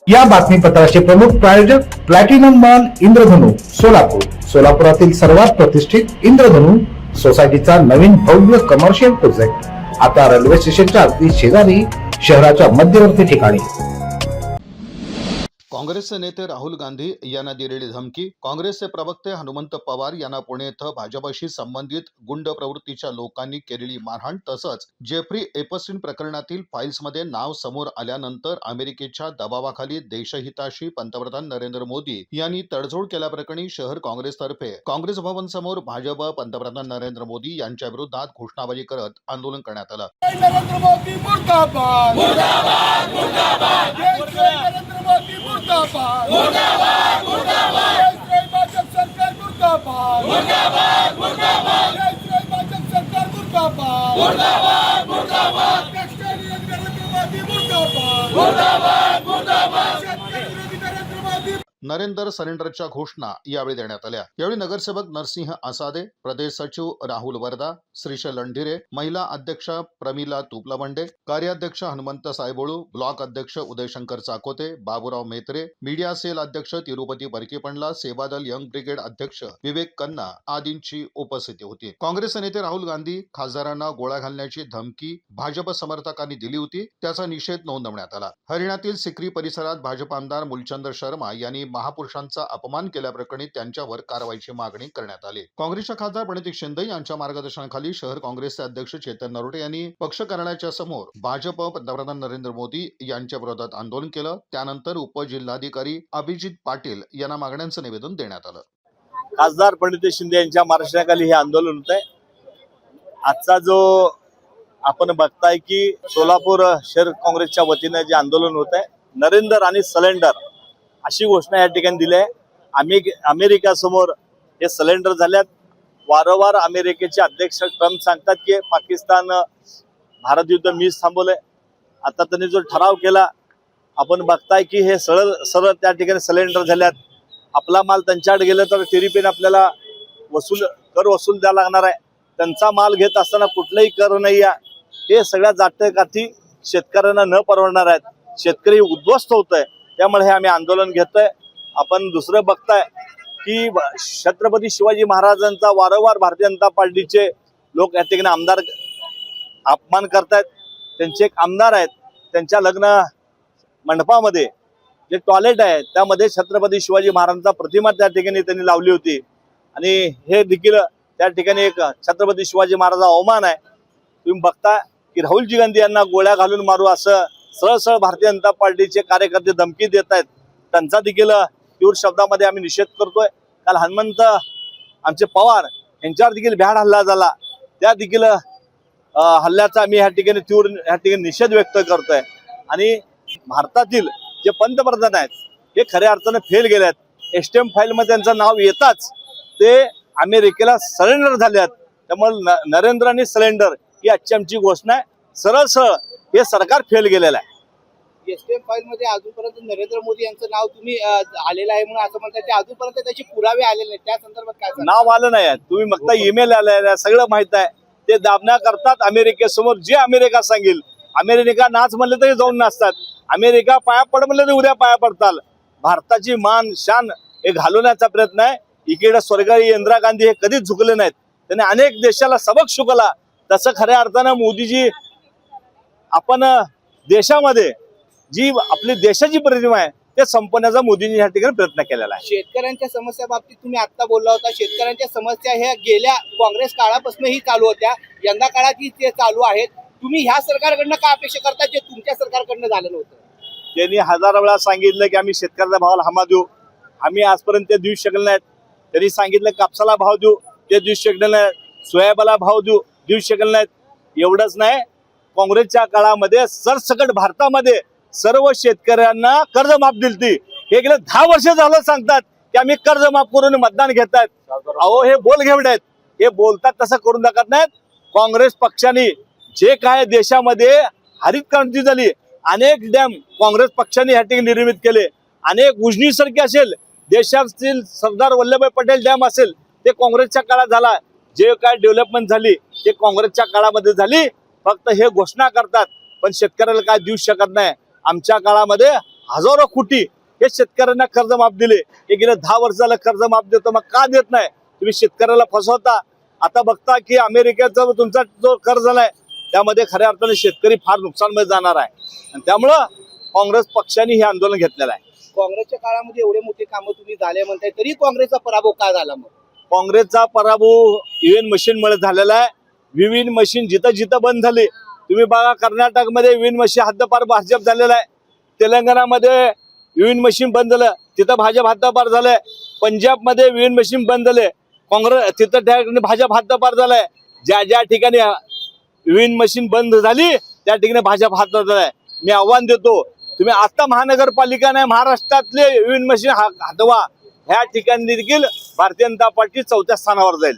या बातमीपत्राचे प्रमुख प्रायोजक प्लॅटिनम मॉल इंद्रधनु सोलापूर. सोलापुरातील सर्वात प्रतिष्ठित इंद्रधनु सोसायटीचा नवीन भव्य कमर्शियल प्रोजेक्ट आता रेल्वे स्टेशनच्या अगदी शेजारी शहराच्या मध्यवर्ती ठिकाणी. काँग्रेसचे नेते राहुल गांधी यांना दिलेली धमकी. काँग्रेसचे प्रवक्ते हनुमंत पवार यांना पुणे इथं भाजपशी संबंधित गुंड प्रवृत्तीच्या लोकांनी केलेली मारहाण तसंच जेफ्री एपस्टीन प्रकरणातील फाईल्समध्ये नाव समोर आल्यानंतर अमेरिकेच्या दबावाखाली देशहिताशी पंतप्रधान नरेंद्र मोदी यांनी तडजोड केल्याप्रकरणी शहर काँग्रेसतर्फे काँग्रेस भवन समोर भाजप पंतप्रधान नरेंद्र मोदी यांच्या विरोधात घोषणाबाजी करत आंदोलन करण्यात आलं. नरेंद्र मोदी मुर्दाबाद मुर्दाबाद मुर्दाबाद नरेंद्र मोदी मुर्दाबाद मुर्दाबाद मुर्दाबाद भाजप सरकार मुर्दाबाद मुर्दाबाद मुर्दाबाद भाजप सरकार मुर्दाबाद मुर्दाबाद मुर्दाबाद नरेंद्र मोदी मुर्दाबाद मुर्दाबाद मुर्दाबाद नरेंद्र मोदी. नरेंद्र सरेंडरच्या घोषणा यावेळी देण्यात आल्या. यावेळी नगरसेवक नरसिंह आसादे, प्रदेश सचिव राहुल वर्दा, श्रीशैल लंढिरे, महिला अध्यक्ष प्रमिला तुपलवंडे, कार्याध्यक्ष हनुमंत सायबोळू, ब्लॉक अध्यक्ष उदयशंकर चाकोते, बाबूराव मेत्रे, मीडिया सेल अध्यक्ष तिरुपती बरकीपंडला, सेवादल यंग ब्रिगेड अध्यक्ष विवेक कन्ना आदींची उपस्थिती होती. काँग्रेसचे नेते राहुल गांधी खासदारांना गोळ्या घालण्याची धमकी भाजप समर्थकांनी दिली होती, त्याचा निषेध नोंदवण्यात आला. हरियाणातील सिक्री परिसरात भाजप आमदार मूलचंद शर्मा यांनी महापुरुषांचा अपमान केल्याप्रकरणी त्यांच्यावर कारवाईची मागणी करण्यात आली. काँग्रेसच्या खासदार प्रणिती शिंदे यांच्या मार्गदर्शनाखाली शहर काँग्रेसचे अध्यक्ष चेतन नरोटे यांनी पक्ष कार्यालयाच्या समोर भाजप पंतप्रधान नरेंद्र मोदी यांच्या विरोधात आंदोलन केलं. त्यानंतर उपजिल्हाधिकारी अभिजित पाटील यांना मागण्यांचं निवेदन देण्यात आलं. खासदार प्रणिती शिंदे यांच्या मार्गदर्शनाखाली हे आंदोलन होत आहे. आजचा जो आपण बघताय की सोलापूर शहर काँग्रेसच्या वतीने जे आंदोलन होत आहे, नरेंद्र आणि सिलेंडर अशी घोषणा या ठिकाणी दिली आहे. अमेरिका समोर हे सिलेंडर झाल्यात. वारंवार अमेरिकेचे अध्यक्ष ट्रम्प सांगतात की पाकिस्तान भारत युद्ध मीच थांबवलंय. आता त्यांनी जो ठराव केला आपण बघताय की हे सरळ त्या ठिकाणी सिलेंडर झाल्यात. आपला माल त्यांच्याकडे गेलं तर तिरीपीन आपल्याला कर वसूल द्यावा लागणार आहे. त्यांचा माल घेत असताना कुठलाही कर नाही आहे. हे सगळ्या जातीकाठी शेतकऱ्यांना न परवडणार आहेत. शेतकरी उद्ध्वस्त होत आहे. त्यामुळे हे आम्ही आंदोलन घेतोय. आपण दुसरं बघताय की छत्रपती शिवाजी महाराजांचा वारंवार भारतीय जनता पार्टीचे लोक या ठिकाणी आमदार अपमान करतायत. त्यांचे एक आमदार आहेत, त्यांच्या लग्न मंडपामध्ये जे टॉयलेट आहे त्यामध्ये छत्रपती शिवाजी महाराजांचा प्रतिमा त्या ठिकाणी त्यांनी लावली होती आणि हे देखील त्या ठिकाणी एक छत्रपती शिवाजी महाराजांचा अवमान आहे. तुम्ही बघता की राहुलजी गांधी यांना गोळ्या घालून मारू असं सरळ भारतीय जनता पार्टीचे कार्यकर्ते धमकी देत आहेत. त्यांचा देखील तीव्र शब्दामध्ये आम्ही निषेध करतोय. काल हनुमंत आमचे पवार यांच्यावर देखील भ्याड हल्ला झाला. त्या देखील हल्ल्याचा आम्ही ह्या ठिकाणी निषेध व्यक्त करतोय. आणि भारतातील जे पंतप्रधान आहेत हे खऱ्या अर्थाने फेल गेले आहेत. एसटीएम फाईल मध्ये त्यांचं नाव येताच ते अमेरिकेला सरेंडर झाले आहेत. त्यामुळे नरेंद्र आणि सिलेंडर ही आजची आमची घोषणा आहे. सरळ हे सरकार फेल गेलेलं आहे. एसटीएम फाईल मध्ये अजूनपर्यंत नरेंद्र मोदी यांचं नाव तुम्ही आलेलं आहे म्हणून असं म्हणतात. ते अजूनपर्यंत त्याचे पुरावे आलेले नाही. त्या संदर्भात काय नाव आलं नाही. तुम्ही बघता ईमेल आलेला आहे, सगळं माहित आहे. ते दाबण्या करतात अमेरिकेसमोर. जे अमेरिका सांगेल, अमेरिका नाच म्हणले तरी जाऊन नाचतात. अमेरिका पाया पड म्हणले तरी उद्या पाया पडताल. भारताची मान शान हे घालवण्याचा प्रयत्न आहे. इकडे स्वर्गीय इंदिरा गांधी हे कधीच झुकले नाहीत. त्यांनी अनेक देशाला सबक शिकवला. तसं खऱ्या अर्थानं मोदीजी आपण देशामध्ये जी आपली देशाची प्रतिमा आहे ते संपवण्याचा मोदींनी या ठिकाणी प्रयत्न केलेला आहे. शेतकऱ्यांच्या समस्या बाबतीत तुम्ही आता बोलला होता. शेतकऱ्यांच्या समस्या ह्या गेल्या काँग्रेस काळापासून ही चालू होत्या, यंदा काळातही ते चालू आहेत. तुम्ही ह्या सरकारकडनं काय अपेक्षा करता जे तुमच्या सरकारकडनं झालं नव्हतं? त्यांनी हजारो वेळा सांगितलं की आम्ही शेतकऱ्याच्या भावाला हमा देऊ. आम्ही आजपर्यंत ते देऊ शकले नाहीत. त्यांनी सांगितलं कापसाला भाव देऊ, ते देऊ शकले नाहीत. सोयाबीनला भाव देऊ शकले नाहीत. एवढंच नाही, काँग्रेसच्या काळामध्ये सरसकट भारतामध्ये सर्व शेतकऱ्यांना कर्ज माफ दिली. हे गेले 10 वर्ष झालं सांगतात की आम्ही कर्ज माफ करून मतदान घेतात. अहो हे बोल घेवड आहेत. हे बोलतात तसं करून दाखवत नाहीत. काँग्रेस पक्षाने जे काय देशामध्ये हरित क्रांती झाली, अनेक डॅम काँग्रेस पक्षाने या ठिकाणी निर्मित केले. अनेक उजनीसारखे असेल, देशातील सरदार वल्लभभाई पटेल डॅम असेल ते काँग्रेसच्या काळात झाला. जे काय डेव्हलपमेंट झाली ते काँग्रेसच्या काळामध्ये झाली. फक्त हे घोषणा करतात पण शेतकऱ्याला काय देऊ शकत नाही. आमच्या काळामध्ये हजारो कोटी हे शेतकऱ्यांना कर्जमाफ दिले. हे गेल्या 10 वर्षाला कर्जमाफ देतो, मग का देत नाही? तुम्ही शेतकऱ्याला फसवता. आता बघता की अमेरिकेचा तुमचा जो कर्ज आहे त्यामध्ये खऱ्या अर्थाने शेतकरी फार नुकसानमध्ये जाणार आहे. आणि त्यामुळं काँग्रेस पक्षाने हे आंदोलन घेतलेलं आहे. काँग्रेसच्या काळामध्ये एवढे मोठे कामं तुम्ही झाले म्हणताय, तरी काँग्रेसचा पराभव का झाला मग? काँग्रेसचा पराभव ईव्हीएम मशीनमुळे झालेला आहे. ईव्हीएम मशीन जिथं जिथं बंद झाली, तुम्ही बघा कर्नाटकमध्ये ईव्हीएम मशीन हद्दपार भाजप झालेला आहे. तेलंगणामध्ये ईव्हीएम मशीन बंद झालं, तिथं भाजप हद्दपार झालंय. पंजाबमध्ये ईव्हीएम मशीन बंद झाले, काँग्रेस तिथं त्या ठिकाणी भाजप हद्दपार झालाय. ज्या ज्या ठिकाणी ईव्हीएम मशीन बंद झाली त्या ठिकाणी भाजप हात झालाय. मी आव्हान देतो, तुम्ही आता महानगरपालिका नाही, महाराष्ट्रातले ईव्हीएम मशीन हटवा. ह्या ठिकाणी देखील भारतीय जनता पार्टी 4थ्या स्थानावर जाईल.